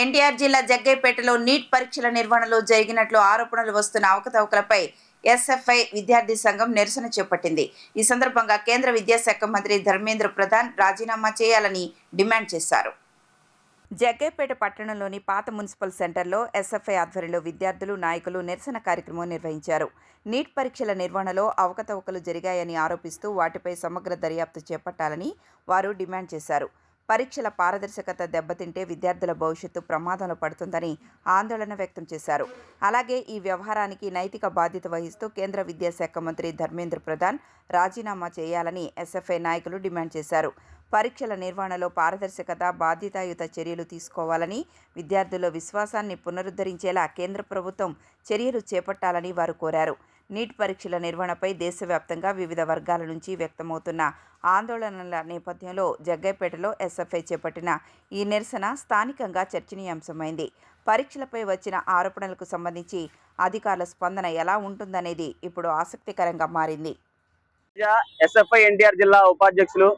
ఎన్టీఆర్ జిల్లా జగ్గైపేటలో నీట్ పరీక్షల నిర్వహణలో జరిగినట్లు ఆరోపణలు వస్తున్న అవకతవకలపై ఎస్ఎఫ్ఐ విద్యార్థి సంఘం నిరసన చేపట్టింది. ఈ సందర్భంగా కేంద్ర విద్యాశాఖ మంత్రి ధర్మేంద్ర ప్రధాన్ రాజీనామా చేయాలని డిమాండ్ చేశారు. జగ్గైపేట పట్టణంలోని పాత మున్సిపల్ సెంటర్లో ఎస్ఎఫ్ఐ ఆధ్వర్యంలో విద్యార్థులు, నాయకులు నిరసన కార్యక్రమం నిర్వహించారు. నీట్ పరీక్షల నిర్వహణలో అవకతవకలు జరిగాయని ఆరోపిస్తూ వాటిపై సమగ్ర దర్యాప్తు చేపట్టాలని వారు డిమాండ్ చేశారు. పరీక్షల పారదర్శకత దెబ్బతింటే విద్యార్థుల భవిష్యత్తు ప్రమాదంలో పడుతుందని ఆందోళన వ్యక్తం చేశారు. అలాగే ఈ వ్యవహారానికి నైతిక బాధ్యత వహిస్తూ కేంద్ర విద్యాశాఖ మంత్రి ధర్మేంద్ర ప్రధాన్ రాజీనామా చేయాలని ఎస్ఎఫ్ఐ నాయకులు డిమాండ్ చేశారు. పరీక్షల నిర్వహణలో పారదర్శకత, బాధ్యతాయుత చర్యలు తీసుకోవాలని, విద్యార్థుల విశ్వాసాన్ని పునరుద్ధరించేలా కేంద్ర ప్రభుత్వం చర్యలు చేపట్టాలని వారు కోరారు. నీట్ పరీక్షల నిర్వహణపై దేశవ్యాప్తంగా వివిధ వర్గాల నుంచి వ్యక్తమవుతున్న ఆందోళనల నేపథ్యంలో జగ్గైపేటలో ఎస్ఎఫ్ఐ చేపట్టిన ఈ నిరసన స్థానికంగా చర్చనీయాంశమైంది. పరీక్షలపై వచ్చిన ఆరోపణలకు సంబంధించి అధికారుల స్పందన ఎలా ఉంటుందనేది ఇప్పుడు ఆసక్తికరంగా మారింది. ఎస్ఎఫ్ఐ ఎన్టీఆర్ జిల్లా ఉపాధ్యక్షులు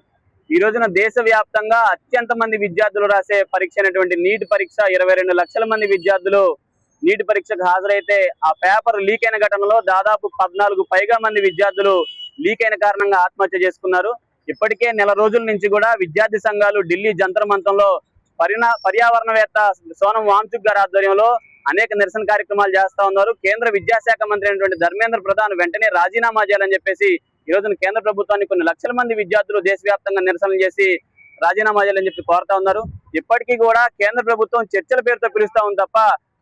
ఈ రోజున దేశవ్యాప్తంగా అత్యంత మంది విద్యార్థులు రాసే పరీక్ష అయినటువంటి నీట్ పరీక్ష 22 లక్షల మంది విద్యార్థులు నీట్ పరీక్షకు హాజరైతే ఆ పేపర్ లీక్ అయిన ఘటనలో దాదాపు 14 పైగా మంది విద్యార్థులు లీక్ అయిన కారణంగా ఆత్మహత్య చేసుకున్నారు. ఇప్పటికే నెల రోజుల నుంచి కూడా విద్యార్థి సంఘాలు ఢిల్లీ జంతర్ మంతరంలో పర్యావరణవేత్త సోనం వాంగ్చుక్ గారి ఆధ్వర్యంలో అనేక నిరసన కార్యక్రమాలు చేస్తా ఉన్నారు. కేంద్ర విద్యాశాఖ మంత్రి అయినటువంటి ధర్మేంద్ర ప్రధాన్ వెంటనే రాజీనామా చేయాలని చెప్పేసి ఈ రోజున కేంద్ర ప్రభుత్వాన్ని కొన్ని లక్షల మంది విద్యార్థులు దేశవ్యాప్తంగా నిరసనలు చేసి రాజీనామా చేయాలని చెప్పి కోరుతా ఉన్నారు. ఇప్పటికీ కూడా కేంద్ర ప్రభుత్వం చర్చల పేరుతో పిలుస్తా ఉంది తప్ప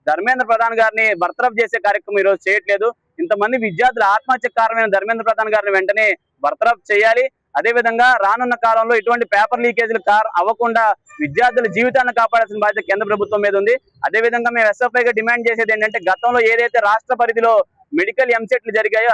ధర్మేంద్ర ప్రధాన్ గారిని బర్తరఫ్ చేసే కార్యక్రమం ఈ రోజు చేయట్లేదు. ఇంతమంది విద్యార్థుల ఆత్మహత్యకు కారణమైన ధర్మేంద్ర ప్రధాన్ గారిని వెంటనే బర్తరఫ్ చేయాలి. అదేవిధంగా రానున్న కాలంలో ఇటువంటి పేపర్ లీకేజీలు అవ్వకుండా విద్యార్థుల జీవితాన్ని కాపాడాల్సిన బాధ్యత కేంద్ర ప్రభుత్వం మీద ఉంది. అదేవిధంగా మేము ఎస్ఎఫ్ఐగా డిమాండ్ చేసేది ఏంటంటే, గతంలో ఏదైతే రాష్ట్ర పరిధిలో మెడికల్ ఎంసెట్లు జరిగాయో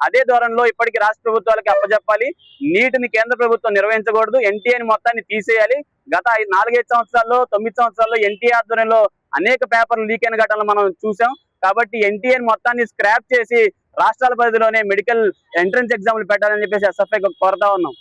అదే ధోరణిలో ఇప్పటికీ రాష్ట్ర ప్రభుత్వాలకి అప్పచెప్పాలి. నీటిని కేంద్ర ప్రభుత్వం నిర్వహించకూడదు. ఎన్టీఆర్ మొత్తాన్ని తీసేయాలి. గత 4-5 సంవత్సరాల్లో 9 సంవత్సరాల్లో ఎన్టీఆర్ ఆధ్వర్యంలో అనేక పేపర్లు లీక్ అయిన ఘటనలు మనం చూసాం. కాబట్టి ఎన్టీఆర్ మొత్తాన్ని స్క్రాప్ చేసి రాష్ట్రాల పరిధిలోనే మెడికల్ ఎంట్రన్స్ ఎగ్జామ్లు పెట్టాలని చెప్పేసి ఎస్ఎఫ్ఐ కోరుతా ఉన్నాం.